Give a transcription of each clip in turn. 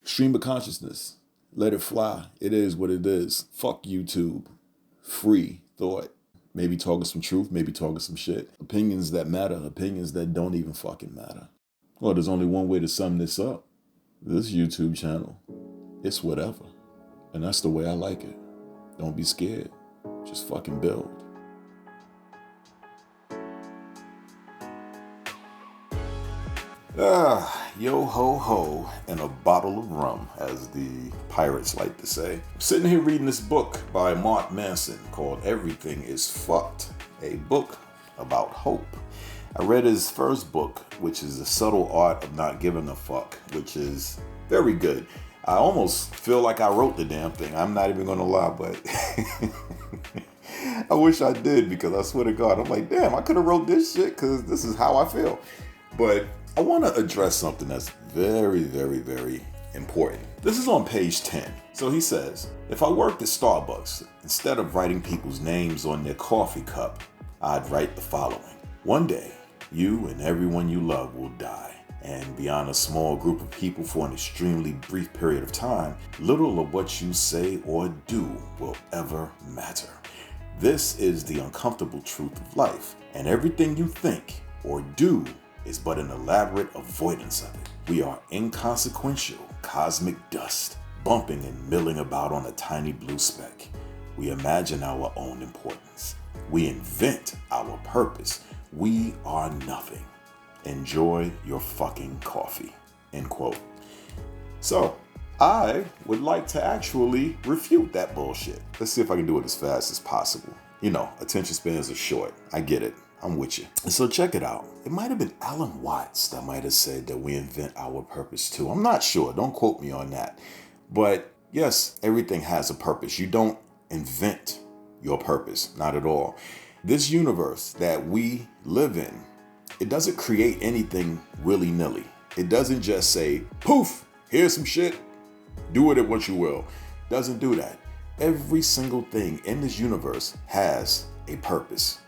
Stream of consciousness. Let it fly. It is what it is. Fuck YouTube. Free thought. Maybe talking some truth, maybe talking some shit. Opinions that matter, opinions that don't even fucking matter. Well, there's only one way to sum this up. This YouTube channel, it's whatever. And that's the way I like it. Don't be scared. Just fucking build. Yo ho ho and a bottle of rum, as the pirates like to say. I'm sitting here reading this book by Manson called Everything is Fucked, a book about hope. I read his first book, which is The Subtle Art of Not Giving a Fuck, which is very good. I almost feel like I wrote the damn thing. I'm not even gonna lie, but I wish I did, because I swear to God, I'm like, damn, I could have wrote this shit because this is how I feel. But I want to address something that's very, very, very important. This is on page 10. So he says, if I worked at Starbucks, instead of writing people's names on their coffee cup, I'd write the following. One day, you and everyone you love will die. And beyond a small group of people for an extremely brief period of time, little of what you say or do will ever matter. This is the uncomfortable truth of life, and everything you think or do is but an elaborate avoidance of it. We are inconsequential, cosmic dust, bumping and milling about on a tiny blue speck. We imagine our own importance. We invent our purpose. We are nothing. Enjoy your fucking coffee. End quote. So, I would like to actually refute that bullshit. Let's see if I can do it as fast as possible. You know, attention spans are short. I get it. I'm with you. And so check it out. It might have been Alan Watts that might have said that we invent our purpose too. I'm not sure. Don't quote me on that. But yes, everything has a purpose. You don't invent your purpose. Not at all. This universe that we live in, it doesn't create anything willy-nilly. It doesn't just say, poof, here's some shit. Do with it what you will. It doesn't do that. Every single thing in this universe has a purpose.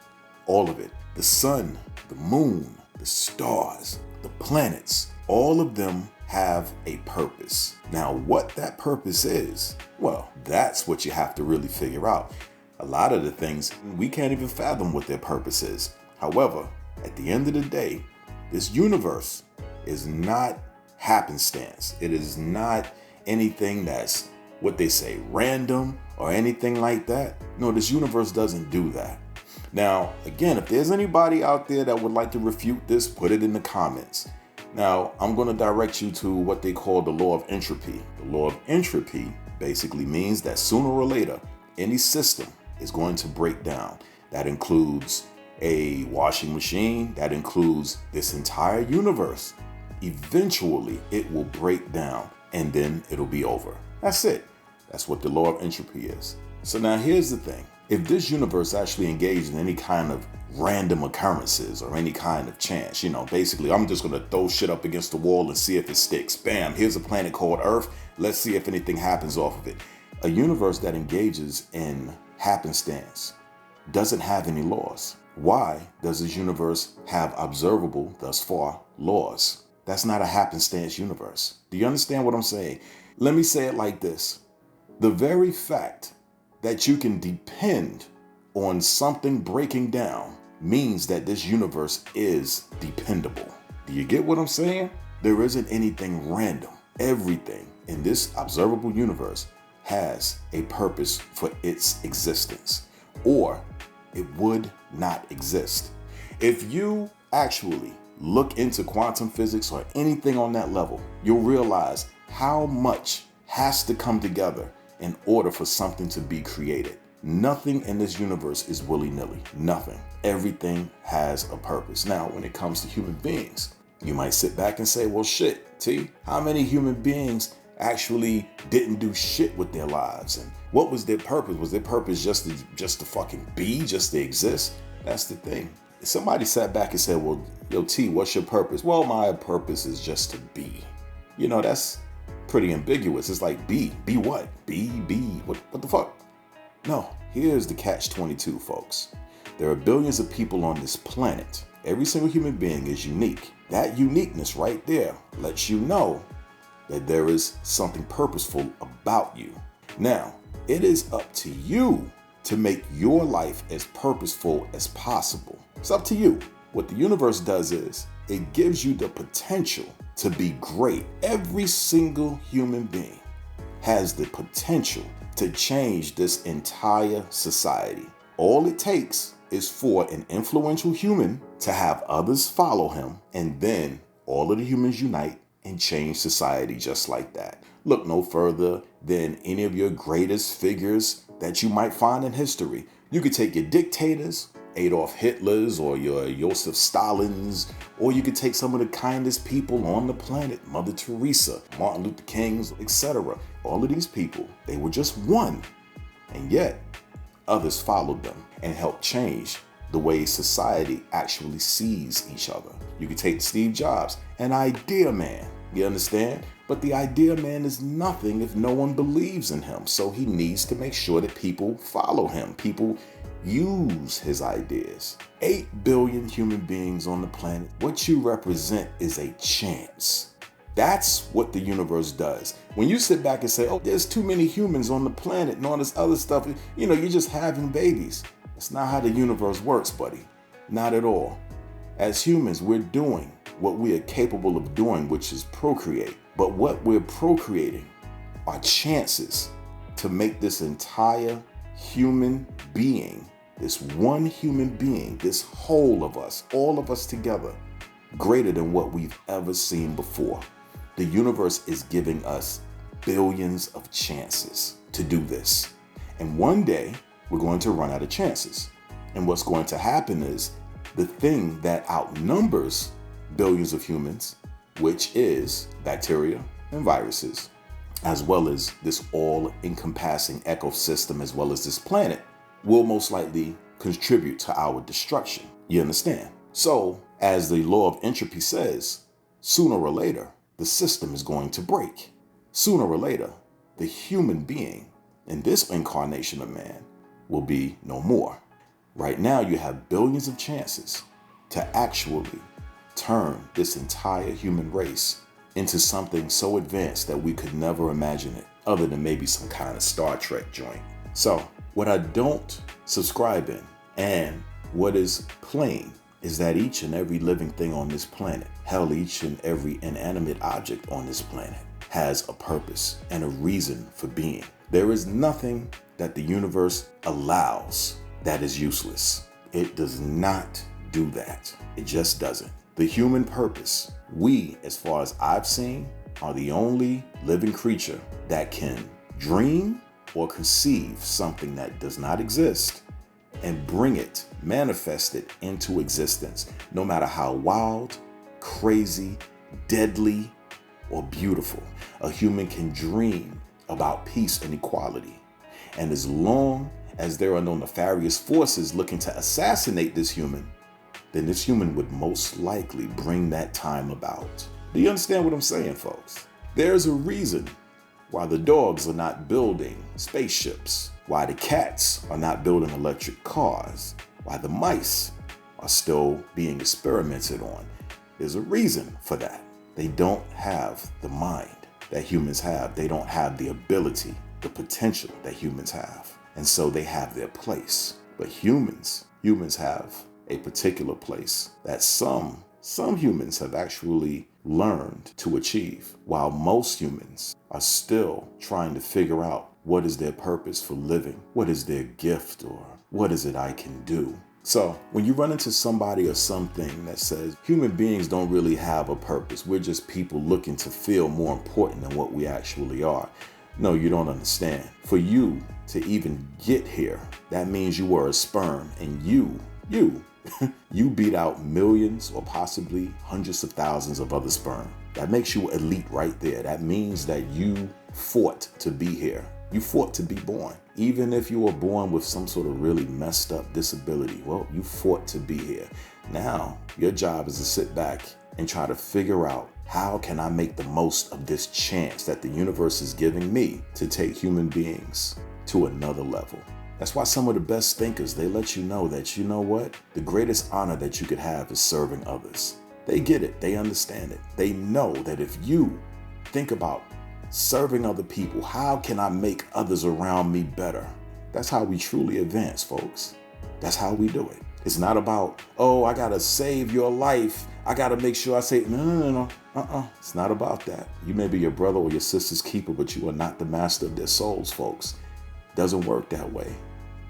All of it. The sun, the moon, the stars, the planets, all of them have a purpose. Now, what that purpose is, well, that's what you have to really figure out. A lot of the things, we can't even fathom what their purpose is. However, at the end of the day, this universe is not happenstance. It is not anything that's, what they say, random or anything like that. No, this universe doesn't do that. Now, again, if there's anybody out there that would like to refute this, put it in the comments. Now, I'm going to direct you to what they call the law of entropy. The law of entropy basically means that sooner or later, any system is going to break down. That includes a washing machine. That includes this entire universe. Eventually, it will break down and then it'll be over. That's it. That's what the law of entropy is. So now here's the thing. If this universe actually engaged in any kind of random occurrences or any kind of chance, basically I'm just going to throw shit up against the wall and see if it sticks. Bam, here's a planet called Earth. Let's see if anything happens off of it. A universe that engages in happenstance doesn't have any laws. Why does this universe have observable, thus far, laws? That's not a happenstance universe. Do you understand what I'm saying? Let me say it like this. The very fact that you can depend on something breaking down means that this universe is dependable. Do you get what I'm saying? There isn't anything random. Everything in this observable universe has a purpose for its existence, or it would not exist. If you actually look into quantum physics or anything on that level, you'll realize how much has to come together in order for something to be created. Nothing in this universe is willy-nilly. Nothing. Everything has a purpose. Now, when it comes to human beings, you might sit back and say, well, shit, T, how many human beings actually didn't do shit with their lives? And what was their purpose? Was their purpose just to fucking be, just to exist? That's the thing. If somebody sat back and said, well, yo, T, what's your purpose? Well, my purpose is just to be. That's pretty ambiguous. It's like be what? Be, what the fuck? No, here's the catch-22, folks. There are billions of people on this planet. Every single human being is unique. That uniqueness right there lets you know that there is something purposeful about you. Now, it is up to you to make your life as purposeful as possible. It's up to you. What the universe does is it gives you the potential to be great. Every single human being has the potential to change this entire society. All it takes is for an influential human to have others follow him, and then all of the humans unite and change society just like that. Look no further than any of your greatest figures that you might find in history. You could take your dictators, Adolf Hitlers, or your Joseph Stalins, or you could take some of the kindest people on the planet, Mother Teresa, Martin Luther Kings, etc. All of these people, they were just one, and yet others followed them and helped change the way society actually sees each other. You could take Steve Jobs, an idea man, you understand? But the idea man is nothing if no one believes in him. So he needs to make sure that people follow him. People use his ideas. 8 billion human beings on the planet. What you represent is a chance. That's what the universe does. When you sit back and say, oh, there's too many humans on the planet and all this other stuff, you're just having babies. That's not how the universe works, buddy. Not at all. As humans, we're doing what we are capable of doing, which is procreate. But what we're procreating are chances to make this entire human being, this one human being, this whole of us, all of us together, greater than what we've ever seen before. The universe is giving us billions of chances to do this. And one day, we're going to run out of chances. And what's going to happen is the thing that outnumbers billions of humans, which is bacteria and viruses, as well as this all-encompassing ecosystem, as well as this planet, will most likely contribute to our destruction. You understand? So, as the law of entropy says, sooner or later, the system is going to break. Sooner or later, the human being in this incarnation of man will be no more. Right now, you have billions of chances to actually turn this entire human race into something so advanced that we could never imagine it, other than maybe some kind of Star Trek joint. So, what I don't subscribe in, and what is plain, is that each and every living thing on this planet, hell, each and every inanimate object on this planet, has a purpose and a reason for being. There is nothing that the universe allows that is useless. It does not do that. It just doesn't. The human purpose, we, as far as I've seen, are the only living creature that can dream or conceive something that does not exist and bring it, manifest it into existence, no matter how wild, crazy, deadly, or beautiful. A human can dream about peace and equality. And as long as there are no nefarious forces looking to assassinate this human, then this human would most likely bring that time about. Do you understand what I'm saying, folks? There's a reason why the dogs are not building spaceships, why the cats are not building electric cars, why the mice are still being experimented on. There's a reason for that. They don't have the mind that humans have. They don't have the ability, the potential that humans have. And so they have their place. But humans have a particular place that some humans have actually learned to achieve, while most humans are still trying to figure out what is their purpose for living, what is their gift, or what is it I can do. So when you run into somebody or something that says human beings don't really have a purpose, we're just people looking to feel more important than what we actually are. No, you don't understand. For you to even get here, that means you were a sperm, and you beat out millions or possibly hundreds of thousands of other sperm. That makes you elite right there. That means that you fought to be here. You fought to be born. Even if you were born with some sort of really messed up disability, well, you fought to be here. Now, your job is to sit back and try to figure out, how can I make the most of this chance that the universe is giving me to take human beings to another level? That's why some of the best thinkers, they let you know that, you know what? The greatest honor that you could have is serving others. They get it. They understand it. They know that if you think about serving other people. How can I make others around me better? That's how we truly advance, folks. That's how we do it. It's not about, oh, I gotta save your life. I gotta make sure I say, no. It's not about that. You may be your brother or your sister's keeper, but you are not the master of their souls, folks. Doesn't work that way.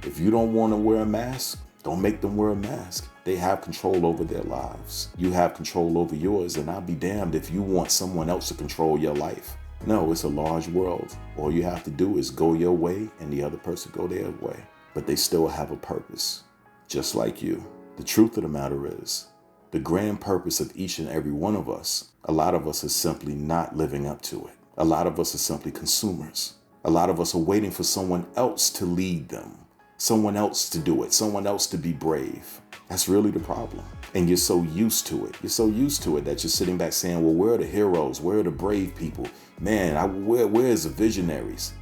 If you don't want to wear a mask, don't make them wear a mask. They have control over their lives. You have control over yours, and I'll be damned if you want someone else to control your life. No, it's a large world. All you have to do is go your way and the other person go their way. But they still have a purpose, just like you. The truth of the matter is, the grand purpose of each and every one of us, a lot of us are simply not living up to it. A lot of us are simply consumers. A lot of us are waiting for someone else to lead them, someone else to do it, someone else to be brave. That's really the problem. And you're so used to it. You're so used to it that you're sitting back saying, well, where are the heroes? Where are the brave people? Man, where's the visionaries?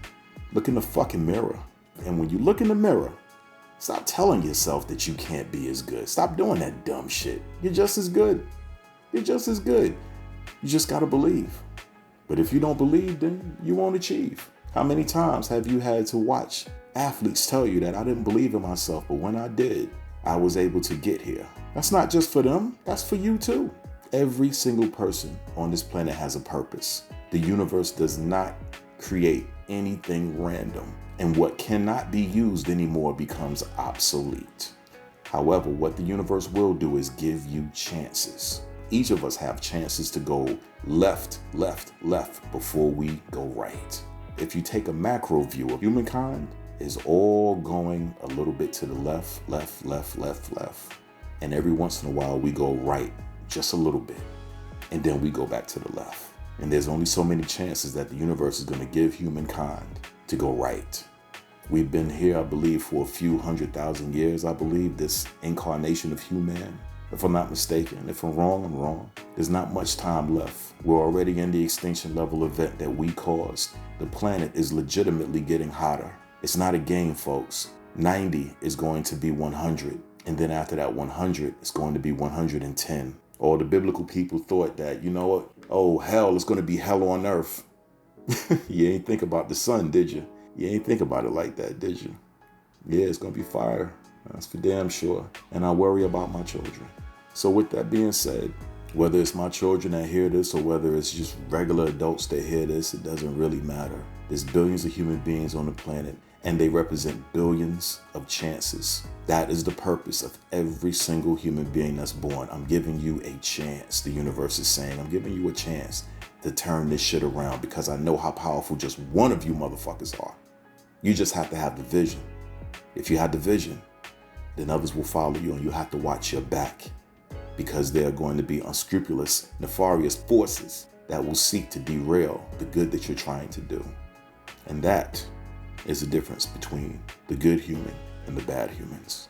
Look in the fucking mirror. And when you look in the mirror, stop telling yourself that you can't be as good. Stop doing that dumb shit. You're just as good. You're just as good. You just gotta believe. But if you don't believe, then you won't achieve. How many times have you had to watch athletes tell you that I didn't believe in myself, but when I did, I was able to get here? That's not just for them, that's for you too. Every single person on this planet has a purpose. The universe does not create anything random, and what cannot be used anymore becomes obsolete. However, what the universe will do is give you chances. Each of us have chances to go left before we go right. If you take a macro view of humankind, is all going a little bit to the left. And every once in a while we go right just a little bit. And then we go back to the left. And there's only so many chances that the universe is going to give humankind to go right. We've been here, I believe, for a few 100,000 years. I believe this incarnation of human. If I'm not mistaken, if I'm wrong, I'm wrong. There's not much time left. We're already in the extinction level event that we caused. The planet is legitimately getting hotter. It's not a game, folks. 90 is going to be 100. And then after that 100, it's going to be 110. All the biblical people thought that, you know what? Oh, hell, it's going to be hell on earth. You ain't think about the sun, did you? You ain't think about it like that, did you? Yeah, it's going to be fire. That's for damn sure. And I worry about my children. So with that being said, whether it's my children that hear this or whether it's just regular adults that hear this, it doesn't really matter. There's billions of human beings on the planet and they represent billions of chances. That is the purpose of every single human being that's born. I'm giving you a chance, the universe is saying. I'm giving you a chance to turn this shit around because I know how powerful just one of you motherfuckers are. You just have to have the vision. If you have the vision, then others will follow you and you have to watch your back because there are going to be unscrupulous, nefarious forces that will seek to derail the good that you're trying to do. And that is the difference between the good human and the bad humans.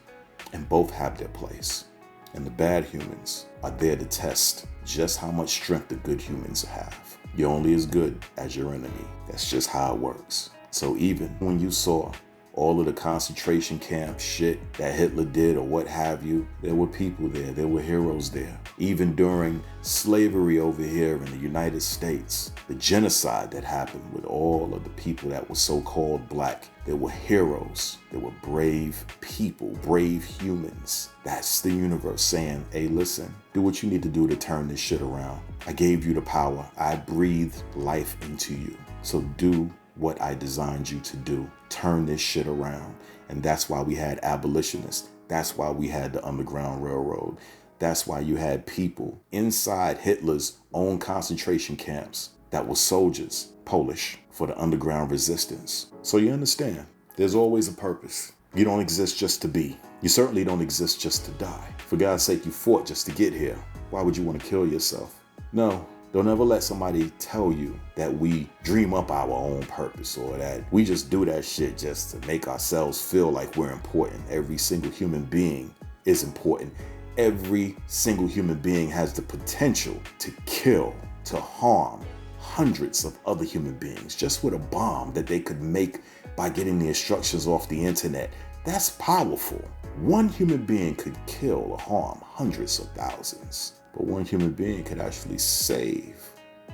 And both have their place. And the bad humans are there to test just how much strength the good humans have. You're only as good as your enemy. That's just how it works. So even when you saw all of the concentration camp shit that Hitler did or what have you, there were people there, there were heroes there. Even during slavery over here in the United States, the genocide that happened with all of the people that were so-called black, there were heroes, there were brave people, brave humans. That's the universe saying, hey, listen, do what you need to do to turn this shit around. I gave you the power. I breathed life into you. So do what I designed you to do. Turn this shit around. And that's why we had abolitionists. That's why we had the Underground Railroad. That's why you had people inside Hitler's own concentration camps that were soldiers, Polish, for the underground resistance. So you understand, there's always a purpose. You don't exist just to be. You certainly don't exist just to die. For God's sake, you fought just to get here. Why would you want to kill yourself? No. Don't ever let somebody tell you that we dream up our own purpose or that we just do that shit just to make ourselves feel like we're important. Every single human being is important. Every single human being has the potential to kill, to harm hundreds of other human beings just with a bomb that they could make by getting the instructions off the internet. That's powerful. One human being could kill or harm hundreds of thousands. But one human being could actually save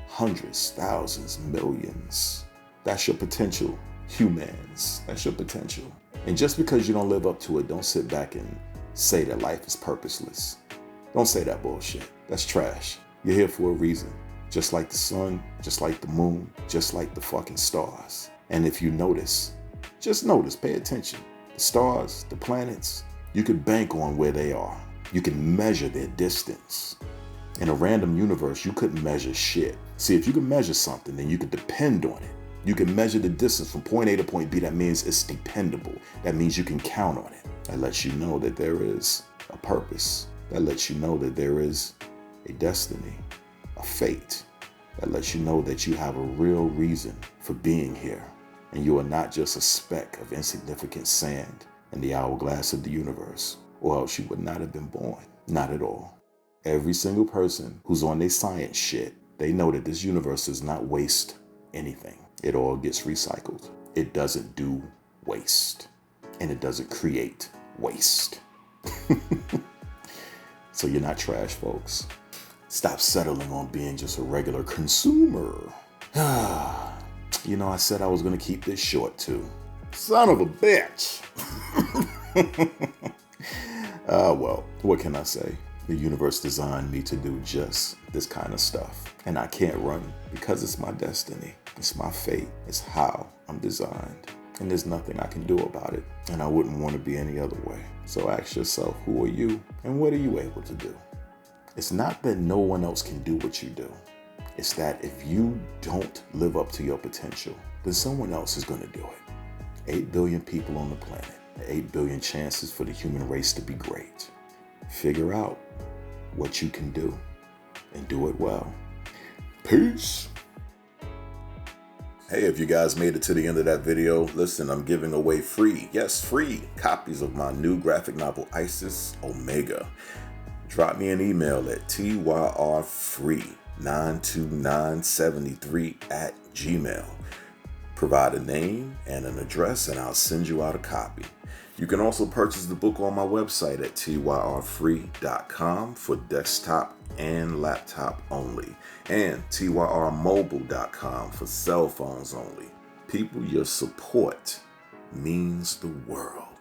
hundreds, thousands, millions. That's your potential, humans. That's your potential. And just because you don't live up to it, don't sit back and say that life is purposeless. Don't say that bullshit. That's trash. You're here for a reason. Just like the sun, just like the moon, just like the fucking stars. And if you notice, just notice, pay attention. The stars, the planets, you could bank on where they are. You can measure their distance. In a random universe, you couldn't measure shit. See, if you can measure something, then you could depend on it. You can measure the distance from point A to point B. That means it's dependable. That means you can count on it. That lets you know that there is a purpose. That lets you know that there is a destiny, a fate. That lets you know that you have a real reason for being here. And you are not just a speck of insignificant sand in the hourglass of the universe, or else you would not have been born. Not at all. Every single person who's on their science shit, they know that this universe does not waste anything. It all gets recycled. It doesn't do waste. And it doesn't create waste. So you're not trash, folks. Stop settling on being just a regular consumer. You know, I said I was going to keep this short, too. Son of a bitch. Well, what can I say? The universe designed me to do just this kind of stuff. And I can't run because it's my destiny. It's my fate. It's how I'm designed. And there's nothing I can do about it. And I wouldn't want to be any other way. So ask yourself, who are you and what are you able to do? It's not that no one else can do what you do. It's that if you don't live up to your potential, then someone else is going to do it. 8 billion people on the planet. 8 billion chances for the human race to be great. Figure out what you can do and do it well. Peace. Hey, if you guys made it to the end of that video, listen, I'm giving away free copies of my new graphic novel, Isis Omega. Drop me an email at tyrfree92973@gmail. Provide a name and an address and I'll send you out a copy. You can also purchase the book on my website at tyrfree.com for desktop and laptop only, and tyrmobile.com for cell phones only. People, your support means the world.